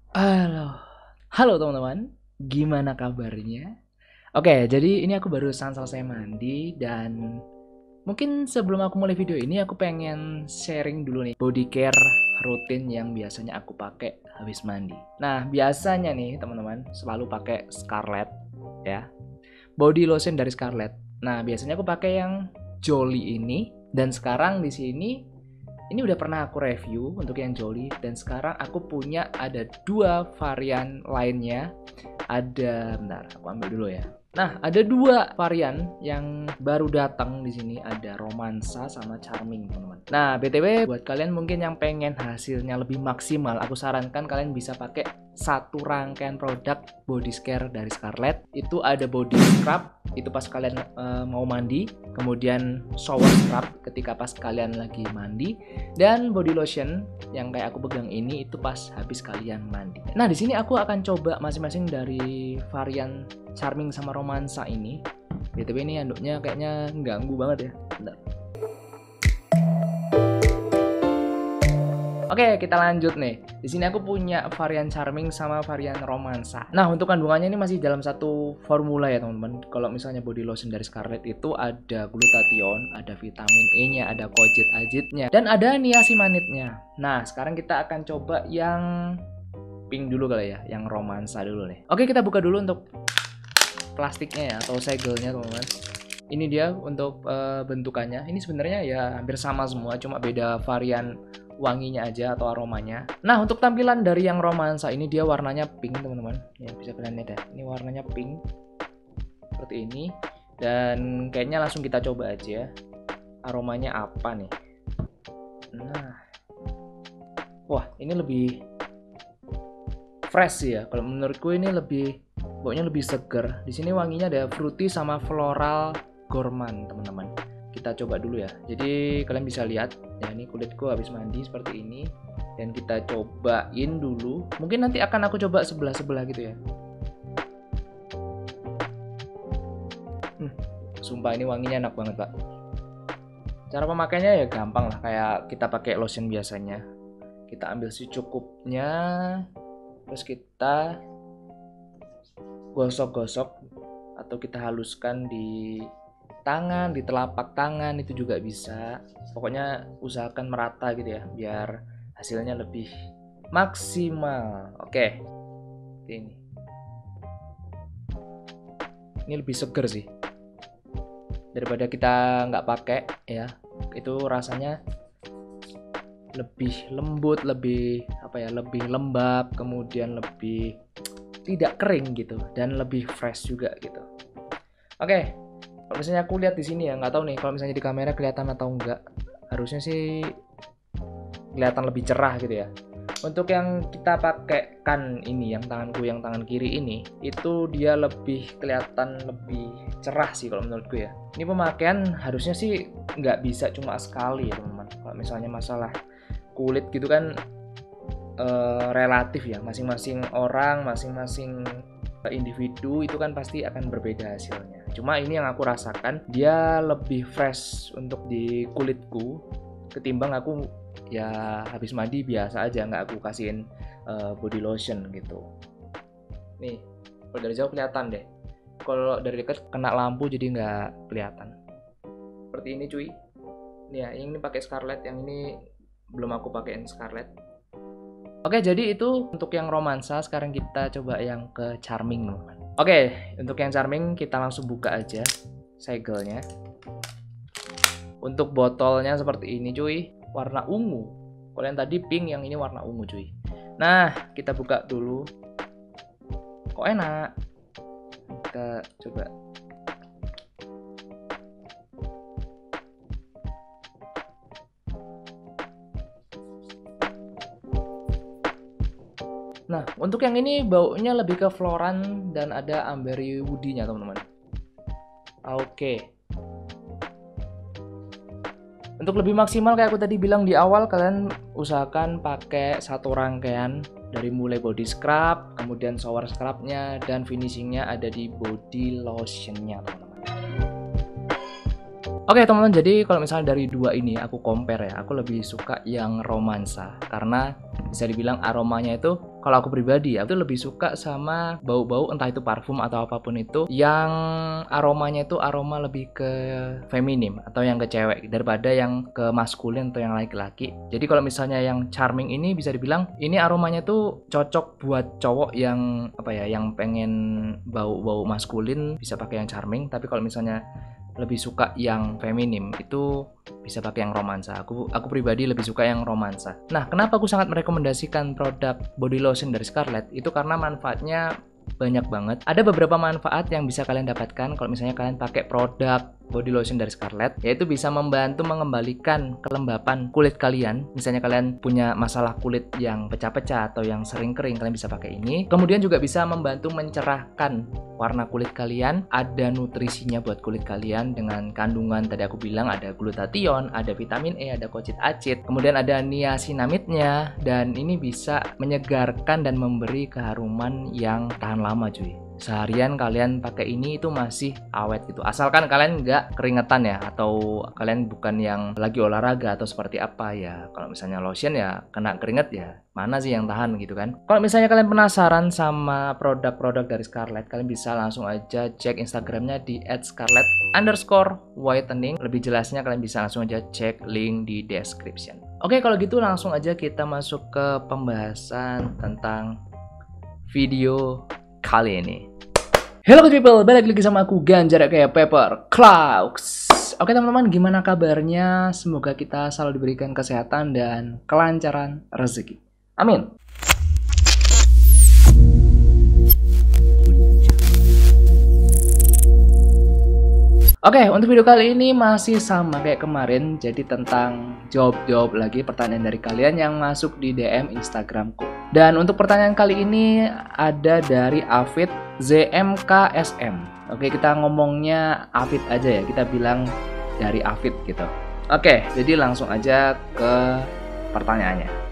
Halo, halo teman-teman, gimana kabarnya? Oke, jadi ini aku barusan selesai mandi dan mungkin sebelum aku mulai video ini aku pengen sharing dulu nih body care rutin yang biasanya aku pakai habis mandi. Nah, biasanya nih teman-teman selalu pakai Scarlett ya, body lotion dari Scarlett. Nah, biasanya aku pakai yang Jolly ini dan sekarang di sini ini udah pernah aku review untuk yang Jolly dan sekarang aku punya ada dua varian lainnya. Bentar, aku ambil dulu ya. Nah, ada dua varian yang baru datang di sini, ada Romansa sama Charming, teman-teman. Nah, BTW buat kalian mungkin yang pengen hasilnya lebih maksimal, aku sarankan kalian bisa pakai satu rangkaian produk body care dari Scarlett. Itu ada body scrub, itu pas kalian mau mandi, kemudian shower scrub ketika pas kalian lagi mandi, dan body lotion yang kayak aku pegang ini itu pas habis kalian mandi. Nah, di sini aku akan coba masing-masing dari varian Charming sama Romansa ini. BTW ini anduknya kayaknya ganggu banget ya. Bentar. Oke, kita lanjut nih. Di sini aku punya varian Charming sama varian Romansa. Nah, untuk kandungannya ini masih dalam satu formula ya, teman-teman. Kalau misalnya body lotion dari Scarlett itu ada glutathione, ada vitamin E-nya, ada kojic ajitnya, dan ada niacinamide-nya. Nah, sekarang kita akan coba yang pink dulu kali ya, yang Romansa dulu nih. Oke, kita buka dulu untuk plastiknya ya, atau segelnya, teman-teman. Ini dia untuk bentukannya. Ini sebenarnya ya hampir sama semua, cuma beda varian wanginya aja atau aromanya. Nah, untuk tampilan dari yang Romansa ini dia warnanya pink, teman-teman. Ya, bisa kalian lihat ya. Ini warnanya pink. Seperti ini. Dan kayaknya langsung kita coba aja. Aromanya apa nih? Nah. Wah, ini lebih fresh ya. Kalau menurutku ini baunya lebih seger. Di sini wanginya ada fruity sama floral gourmand, teman-teman. Kita coba dulu ya. Jadi kalian bisa lihat ya, ini kulitku habis mandi seperti ini dan kita cobain dulu. Mungkin nanti akan aku coba sebelah-sebelah gitu ya. Sumpah ini wanginya enak banget, Pak. Cara pemakainya ya gampang lah, kayak kita pakai lotion biasanya. Kita ambil secukupnya, terus kita gosok-gosok atau kita haluskan di tangan, di telapak tangan itu juga bisa. Pokoknya usahakan merata gitu ya, biar hasilnya lebih maksimal. Oke, ini lebih seger sih daripada kita nggak pakai ya. Itu rasanya lebih lembut, lebih lebih lembab, kemudian lebih tidak kering gitu dan lebih fresh juga gitu. Oke, kalau misalnya aku lihat di sini ya, nggak tahu nih kalau misalnya di kamera kelihatan atau enggak. Harusnya sih kelihatan lebih cerah gitu ya. Untuk yang kita pakaikan ini, yang tanganku, yang tangan kiri ini, itu dia lebih kelihatan lebih cerah sih kalau menurutku ya. Ini pemakaian harusnya sih nggak bisa cuma sekali ya, teman-teman. Kalau misalnya masalah kulit gitu kan relatif ya, masing-masing orang, masing-masing individu itu kan pasti akan berbeda hasilnya. Cuma ini yang aku rasakan, dia lebih fresh untuk di kulitku ketimbang aku ya habis mandi biasa aja, nggak aku kasihin body lotion gitu. Nih, kalau dari jauh kelihatan deh. Kalau dari dekat kena lampu jadi nggak kelihatan. Seperti ini cuy. Nih ya, yang ini pakai Scarlett, yang ini belum aku pakein Scarlett. Oke, jadi itu untuk yang Romansa. Sekarang kita coba yang ke Charming, teman-teman. Oke, untuk yang Charming kita langsung buka aja segelnya. Untuk botolnya seperti ini cuy, warna ungu. Kalau yang tadi pink, yang ini warna ungu cuy. Nah, kita buka dulu. Kok enak? Kita coba. Nah, untuk yang ini baunya lebih ke floran dan ada ambery woody-nya, teman-teman. Oke. Untuk lebih maksimal kayak aku tadi bilang di awal, kalian usahakan pakai satu rangkaian dari mulai body scrub, kemudian shower scrubnya, dan finishingnya ada di body lotionnya, teman-teman. Oke teman-teman, jadi kalau misalnya dari dua ini aku compare ya, aku lebih suka yang Romansa karena bisa dibilang aromanya itu kalau aku pribadi, aku tuh lebih suka sama bau-bau entah itu parfum atau apapun itu yang aromanya itu aroma lebih ke feminim atau yang ke cewek daripada yang ke maskulin atau yang laki-laki. Jadi kalau misalnya yang charming ini bisa dibilang ini aromanya tuh cocok buat cowok yang apa ya, yang pengen bau-bau maskulin bisa pakai yang charming, tapi kalau misalnya lebih suka yang feminim itu bisa pakai yang romansa. Aku pribadi lebih suka yang romansa. Nah, kenapa aku sangat merekomendasikan produk body lotion dari Scarlett? Itu karena manfaatnya banyak banget. Ada beberapa manfaat yang bisa kalian dapatkan kalau misalnya kalian pakai produk body lotion dari Scarlett, yaitu bisa membantu mengembalikan kelembapan kulit kalian. Misalnya kalian punya masalah kulit yang pecah-pecah atau yang sering kering, kalian bisa pakai ini. Kemudian juga bisa membantu mencerahkan warna kulit kalian. Ada nutrisinya buat kulit kalian dengan kandungan tadi aku bilang ada glutathione, ada vitamin E, ada kocit acid, kemudian ada niacinamidnya, dan ini bisa menyegarkan dan memberi keharuman yang tahan lama cuy. Seharian kalian pakai ini itu masih awet gitu, asalkan kalian nggak keringetan ya, atau kalian bukan yang lagi olahraga atau seperti apa ya. Kalau misalnya lotion ya kena keringet ya mana sih yang tahan gitu kan. Kalau misalnya kalian penasaran sama produk-produk dari Scarlett, kalian bisa langsung aja cek Instagramnya di @scarlett_whitening. Lebih jelasnya kalian bisa langsung aja cek link di description. Oke, kalau gitu langsung aja kita masuk ke pembahasan tentang video kali ini. Hello good people, balik lagi sama aku Ganjar kayak Paper Clouds. Oke teman-teman, gimana kabarnya? Semoga kita selalu diberikan kesehatan dan kelancaran rezeki. Amin. Oke, untuk video kali ini masih sama kayak kemarin, jadi tentang jawab-jawab lagi pertanyaan dari kalian yang masuk di DM Instagramku. Dan untuk pertanyaan kali ini ada dari Afid ZMKSM. Oke, kita ngomongnya Afid aja ya, kita bilang dari Afid gitu. Oke, jadi langsung aja ke pertanyaannya.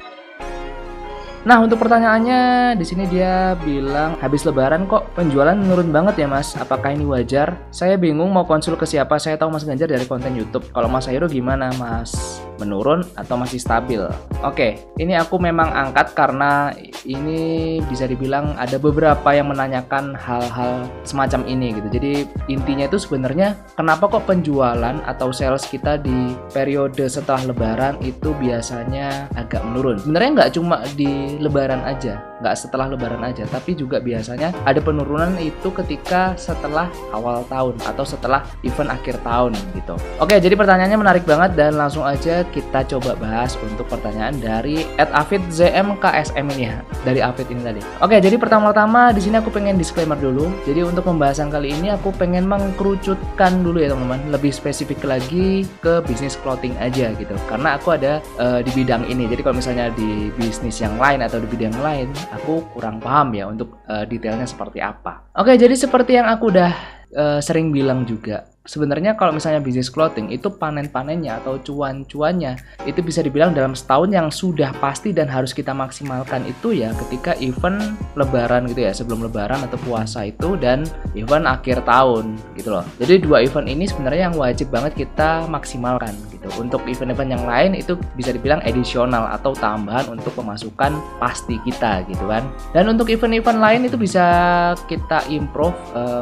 Nah, untuk pertanyaannya di sini dia bilang, habis lebaran kok penjualan menurun banget ya Mas? Apakah ini wajar? Saya bingung mau konsul ke siapa. Saya tahu Mas Ganjar dari konten YouTube. Kalau Mas Hairo gimana Mas? Menurun atau masih stabil? Oke, ini aku memang angkat karena ini bisa dibilang ada beberapa yang menanyakan hal-hal semacam ini gitu. Jadi intinya itu sebenarnya kenapa kok penjualan atau sales kita di periode setelah lebaran itu biasanya agak menurun. Sebenarnya nggak cuma di lebaran aja, nggak setelah lebaran aja, tapi juga biasanya ada penurunan itu ketika setelah awal tahun atau setelah event akhir tahun gitu. Oke, jadi pertanyaannya menarik banget dan langsung aja kita coba bahas untuk pertanyaan dari @AfidZMKSM ini ya, dari Afid ini tadi. Oke, jadi pertama-tama di sini aku pengen disclaimer dulu. Jadi untuk pembahasan kali ini aku pengen mengkerucutkan dulu ya teman-teman, lebih spesifik lagi ke bisnis clothing aja gitu, karena aku ada di bidang ini. Jadi kalau misalnya di bisnis yang lain atau di bidang lain aku kurang paham ya untuk detailnya seperti apa. Oke, jadi seperti yang aku udah sering bilang juga, sebenarnya kalau misalnya bisnis clothing itu panen-panennya atau cuan-cuannya itu bisa dibilang dalam setahun yang sudah pasti dan harus kita maksimalkan itu ya ketika event lebaran gitu ya, sebelum lebaran atau puasa itu, dan event akhir tahun gitu loh. Jadi dua event ini sebenarnya yang wajib banget kita maksimalkan gitu. Untuk event-event yang lain itu bisa dibilang additional atau tambahan untuk pemasukan pasti kita gitu kan. Dan untuk event-event lain itu bisa kita improve,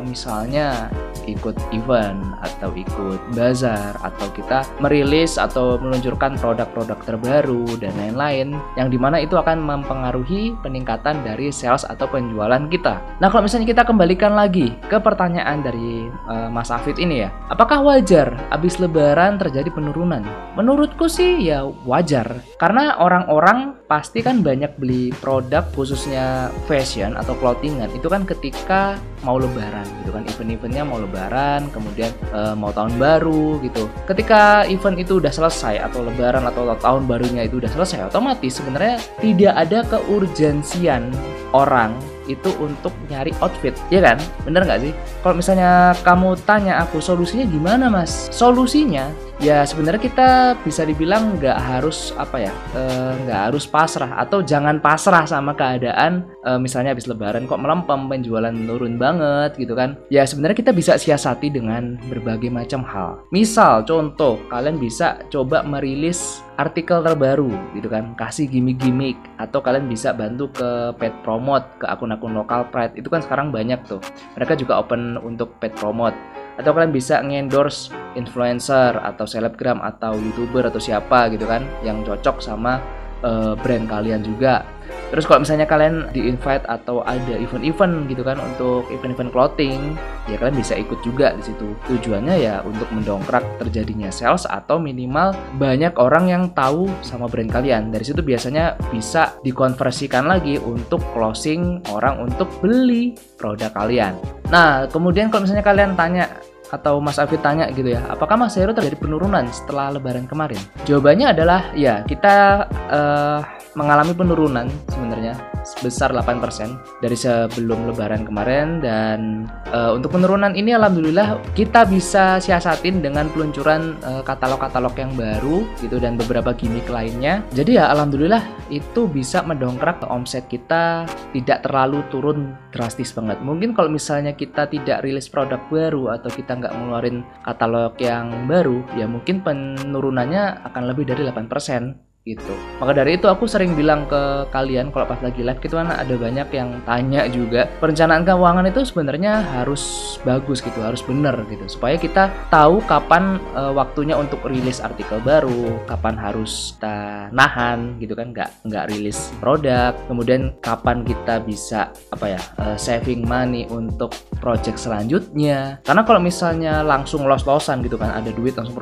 misalnya ikut event atau ikut bazar, atau kita merilis atau meluncurkan produk-produk terbaru dan lain-lain, yang dimana itu akan mempengaruhi peningkatan dari sales atau penjualan kita. Nah, kalau misalnya kita kembalikan lagi ke pertanyaan dari Mas Afid ini ya, apakah wajar habis lebaran terjadi penurunan? Menurutku sih ya wajar, karena orang-orang pasti kan banyak beli produk khususnya fashion atau clothingan itu kan ketika mau lebaran gitu kan, event-eventnya mau lebaran, kemudian mau tahun baru gitu. Ketika event itu udah selesai atau lebaran atau tahun barunya itu udah selesai, otomatis sebenarnya tidak ada keurgensian orang itu untuk nyari outfit, ya kan? Bener nggak sih? Kalau misalnya kamu tanya aku solusinya gimana Mas? Solusinya ya sebenarnya kita bisa dibilang nggak harus nggak harus pasrah atau jangan pasrah sama keadaan. Misalnya habis lebaran kok melempem, penjualan menurun banget gitu kan. Ya sebenarnya kita bisa siasati dengan berbagai macam hal. Misal contoh, kalian bisa coba merilis artikel terbaru gitu kan, kasih gimmick-gimmick, atau kalian bisa bantu ke paid promote, ke akun-akun lokal Pride. Itu kan sekarang banyak tuh, mereka juga open untuk paid promote. Atau kalian bisa nge-endorse influencer atau selebgram atau youtuber atau siapa gitu kan yang cocok sama brand kalian juga. Terus kalau misalnya kalian di-invite atau ada event-event gitu kan untuk event-event clothing, ya kalian bisa ikut juga di situ. Tujuannya ya untuk mendongkrak terjadinya sales atau minimal banyak orang yang tahu sama brand kalian. Dari situ biasanya bisa dikonversikan lagi untuk closing orang untuk beli produk kalian. Nah, kemudian kalau misalnya kalian tanya atau Mas Afid tanya gitu ya, apakah Mas Heru terjadi penurunan setelah lebaran kemarin? Jawabannya adalah ya, kita mengalami penurunan sebenarnya sebesar 8% dari sebelum lebaran kemarin. Dan untuk penurunan ini alhamdulillah kita bisa siasatin dengan peluncuran katalog-katalog yang baru gitu dan beberapa gimmick lainnya. Jadi ya alhamdulillah itu bisa mendongkrak omset kita, tidak terlalu turun drastis banget. Mungkin kalau misalnya kita tidak rilis produk baru atau kita nggak ngeluarin katalog yang baru, ya mungkin penurunannya akan lebih dari 8% gitu. Maka dari itu aku sering bilang ke kalian kalau pas lagi live gitu kan, ada banyak yang tanya juga, perencanaan keuangan itu sebenarnya harus bagus gitu, harus bener gitu, supaya kita tahu kapan waktunya untuk rilis artikel baru, kapan harus kita nahan gitu kan, nggak rilis produk, kemudian kapan kita bisa saving money untuk project selanjutnya. Karena kalau misalnya langsung los-losan gitu kan, ada duit langsung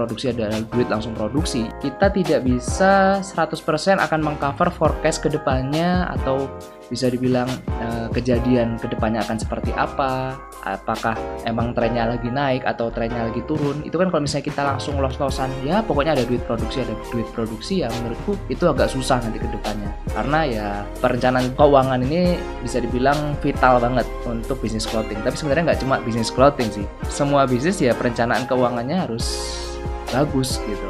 produksi, kita tidak bisa 100% akan mengcover forecast kedepannya, atau bisa dibilang kejadian kedepannya akan seperti apa, apakah emang trennya lagi naik atau trennya lagi turun. Itu kan kalau misalnya kita langsung los-losan, ya pokoknya ada duit produksi ya menurutku itu agak susah nanti kedepannya. Karena ya perencanaan keuangan ini bisa dibilang vital banget untuk bisnis clothing. Tapi sebenarnya nggak cuma bisnis clothing sih, semua bisnis ya perencanaan keuangannya harus bagus gitu,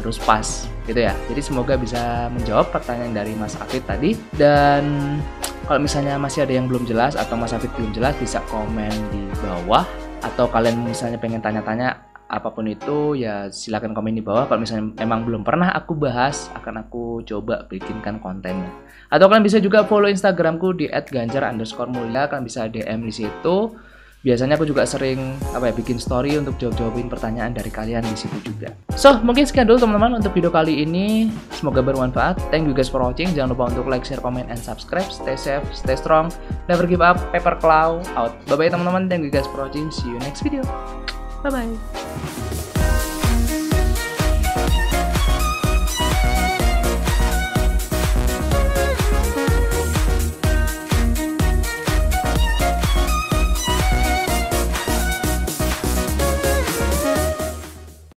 harus pas gitu ya. Jadi semoga bisa menjawab pertanyaan dari Mas Afid tadi. Dan kalau misalnya masih ada yang belum jelas atau Mas Afid belum jelas, bisa komen di bawah. Atau kalian misalnya pengen tanya-tanya apapun itu, ya silakan komen di bawah. Kalau misalnya memang belum pernah aku bahas, akan aku coba bikinkan kontennya. Atau kalian bisa juga follow Instagramku di @ganjar_mulia. Kalian bisa DM di situ. Biasanya aku juga sering bikin story untuk jawab-jawabin pertanyaan dari kalian di situ juga. So, mungkin sekian dulu teman-teman untuk video kali ini. Semoga bermanfaat. Thank you guys for watching. Jangan lupa untuk like, share, comment, and subscribe. Stay safe, stay strong, never give up. Paper Claw out. Bye-bye teman-teman. Thank you guys for watching. See you next video. Bye-bye.